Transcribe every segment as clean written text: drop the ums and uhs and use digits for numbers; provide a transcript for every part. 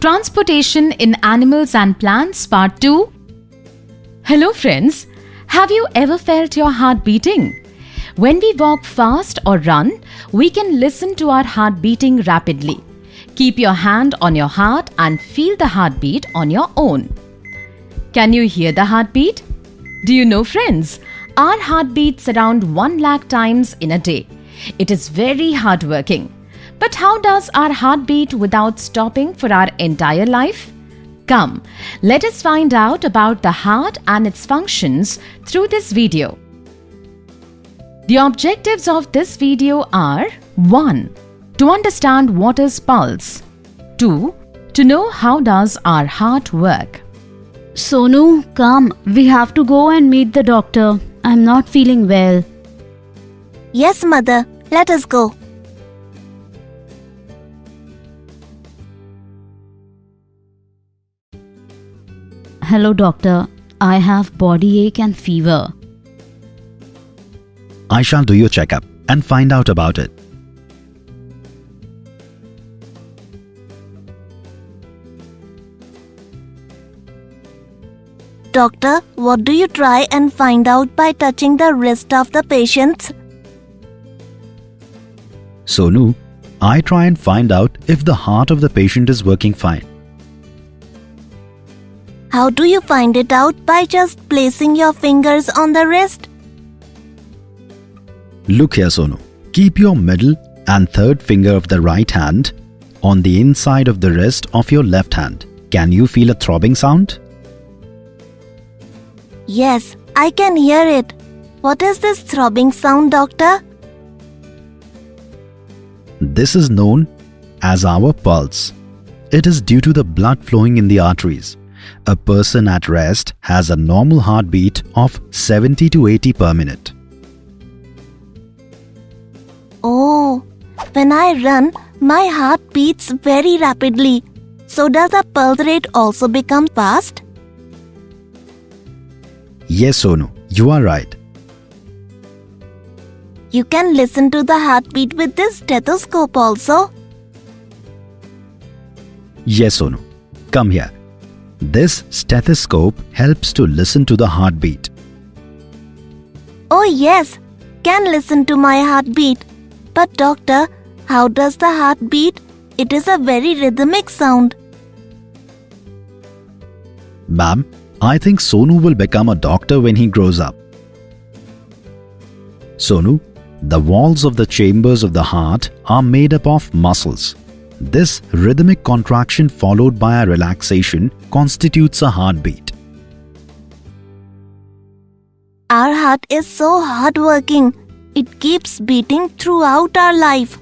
Transportation in Animals and Plants Part 2. Hello friends, have you ever felt your heart beating? When we walk fast or run, we can listen to our heart beating rapidly. Keep your hand on your heart and feel the heartbeat on your own. Can you hear the heartbeat? Do you know friends, our heart beats around 1 lakh times in a day. It is very hardworking. But how does our heart beat without stopping for our entire life? Come, let us find out about the heart and its functions through this video. The objectives of this video are 1. To understand what is pulse. 2. To know how does our heart work. Sonu, come. We have to go and meet the doctor. I'm not feeling well. Yes, mother. Let us go. Hello, doctor. I have body ache and fever. I shall do your checkup and find out about it. Doctor, what do you try and find out by touching the wrist of the patients? Sonu, I try and find out if the heart of the patient is working fine. How do you find it out? By just placing your fingers on the wrist? Look here, Sonu. Keep your middle and third finger of the right hand on the inside of the wrist of your left hand. Can you feel a throbbing sound? Yes, I can hear it. What is this throbbing sound, doctor? This is known as our pulse. It is due to the blood flowing in the arteries. A person at rest has a normal heartbeat of 70 to 80 per minute. Oh, when I run, my heart beats very rapidly. So does the pulse rate also become fast? Yes, Sonu, you are right. You can listen to the heartbeat with this stethoscope also. Yes, Sonu. Come here. This stethoscope helps to listen to the heartbeat. Oh yes, can listen to my heartbeat. But doctor, how does the heart beat? It is a very rhythmic sound. Ma'am, I think Sonu will become a doctor when he grows up. Sonu, the walls of the chambers of the heart are made up of muscles. This rhythmic contraction followed by a relaxation constitutes a heartbeat. Our heart is so hardworking. It keeps beating throughout our life.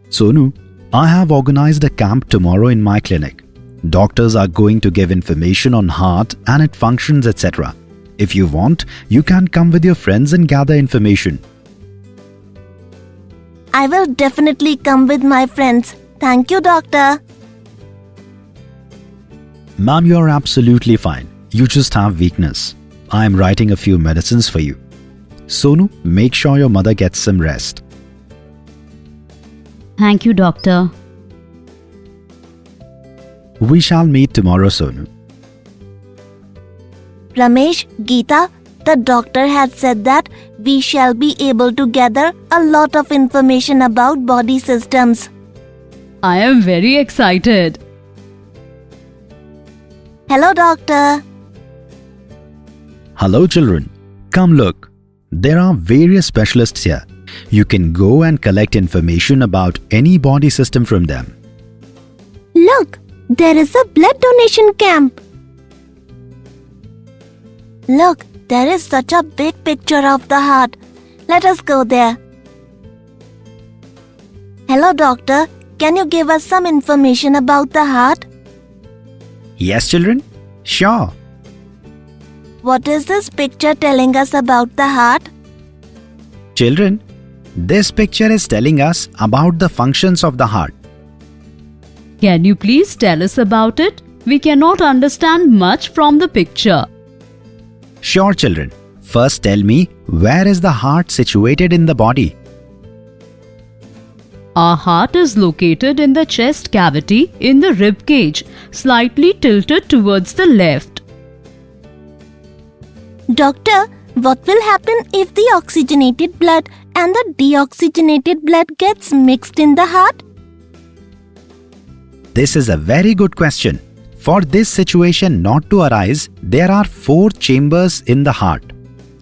Sonu, I have organized a camp tomorrow in my clinic. Doctors are going to give information on heart and its functions, etc. If you want, you can come with your friends and gather information. I will definitely come with my friends. Thank you, doctor. Ma'am, you are absolutely fine. You just have weakness. I am writing a few medicines for you. Sonu, make sure your mother gets some rest. Thank you, doctor. We shall meet tomorrow, Sonu. Ramesh, Geeta, the doctor had said that we shall be able to gather a lot of information about body systems. I am very excited. Hello, doctor. Hello, children. Come look. There are various specialists here. You can go and collect information about any body system from them. Look, there is a blood donation camp. Look, there is such a big picture of the heart. Let us go there. Hello, doctor. Can you give us some information about the heart? Yes, children? Sure. What is this picture telling us about the heart? Children, this picture is telling us about the functions of the heart. Can you please tell us about it? We cannot understand much from the picture. Sure, children. First tell me, where is the heart situated in the body? Our heart is located in the chest cavity in the rib cage, slightly tilted towards the left. Doctor, what will happen if the oxygenated blood and the deoxygenated blood gets mixed in the heart? This is a very good question. For this situation not to arise, there are 4 chambers in the heart.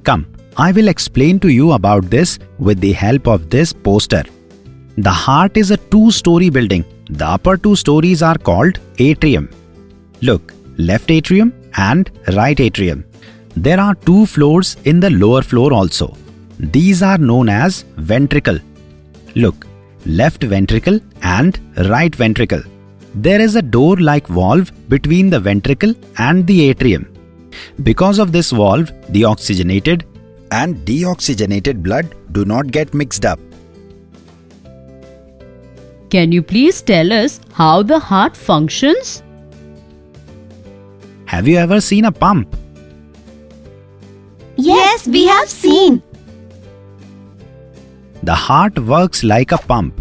Come, I will explain to you about this with the help of this poster. The heart is a 2-story building. The upper 2 stories are called atrium. Look, left atrium and right atrium. There are 2 floors in the lower floor also. These are known as ventricle. Look, left ventricle and right ventricle. There is a door-like valve between the ventricle and the atrium. Because of this valve, the oxygenated and deoxygenated blood do not get mixed up. Can you please tell us how the heart functions? Have you ever seen a pump? Yes, we have seen. The heart works like a pump.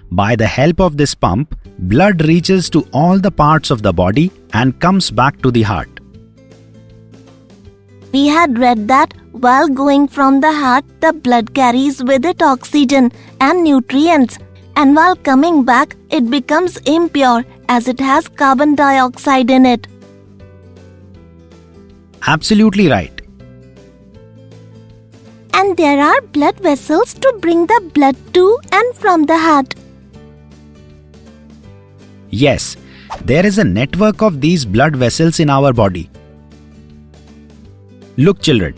By the help of this pump, blood reaches to all the parts of the body and comes back to the heart. We had read that while going from the heart, the blood carries with it oxygen and nutrients, and while coming back, it becomes impure as it has carbon dioxide in it. Absolutely right. And there are blood vessels to bring the blood to and from the heart. Yes, there is a network of these blood vessels in our body. Look children,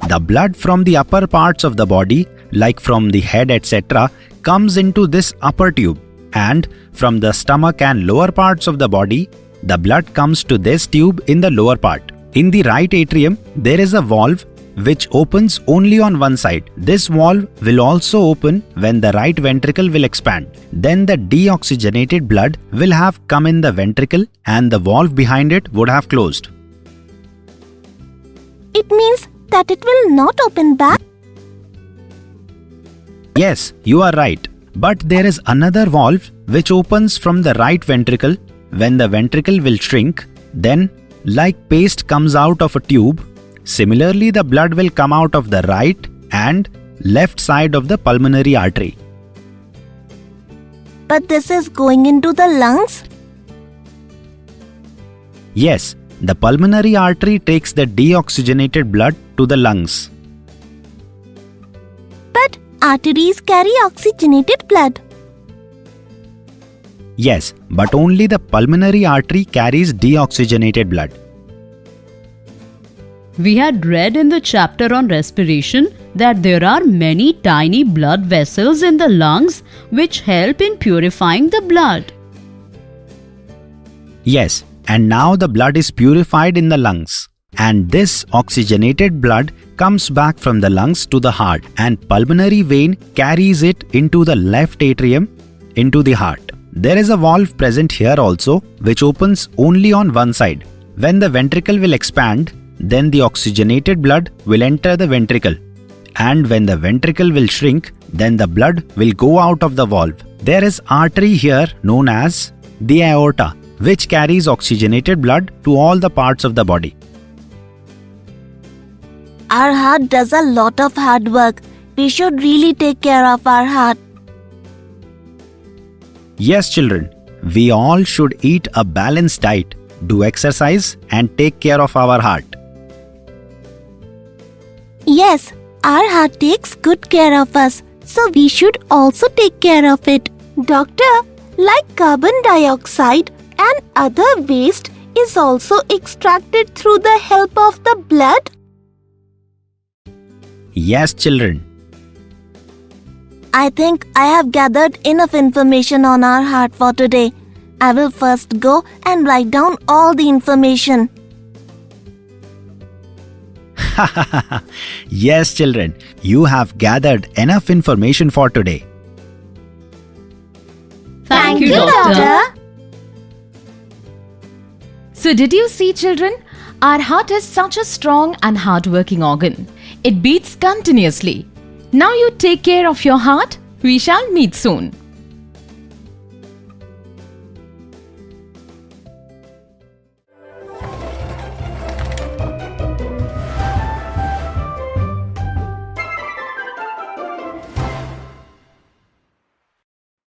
the blood from the upper parts of the body, like from the head etc., comes into this upper tube, and from the stomach and lower parts of the body, the blood comes to this tube in the lower part. In the right atrium, there is a valve which opens only on one side. This valve will also open when the right ventricle will expand. Then the deoxygenated blood will have come in the ventricle and the valve behind it would have closed. It means that it will not open back. Yes, you are right. But there is another valve which opens from the right ventricle. When the ventricle will shrink, then like paste comes out of a tube, similarly the blood will come out of the right and left side of the pulmonary artery. But this is going into the lungs? Yes, the pulmonary artery takes the deoxygenated blood to the lungs. But arteries carry oxygenated blood. Yes, but only the pulmonary artery carries deoxygenated blood. We had read in the chapter on respiration that there are many tiny blood vessels in the lungs which help in purifying the blood. Yes, and now the blood is purified in the lungs. And this oxygenated blood comes back from the lungs to the heart, and pulmonary vein carries it into the left atrium into the heart. There is a valve present here also which opens only on one side. When the ventricle will expand, then the oxygenated blood will enter the ventricle. And when the ventricle will shrink, then the blood will go out of the valve. There is artery here known as the aorta, which carries oxygenated blood to all the parts of the body. Our heart does a lot of hard work. We should really take care of our heart. Yes, children, we all should eat a balanced diet, do exercise, and take care of our heart. Yes, our heart takes good care of us, so we should also take care of it. Doctor, like carbon dioxide and other waste is also extracted through the help of the blood? Yes, children. I think I have gathered enough information on our heart for today. I will first go and write down all the information. Yes, children, you have gathered enough information for today. Thank you, Doctor. So did you see, children? Our heart is such a strong and hard-working organ. It beats continuously. Now you take care of your heart. We shall meet soon.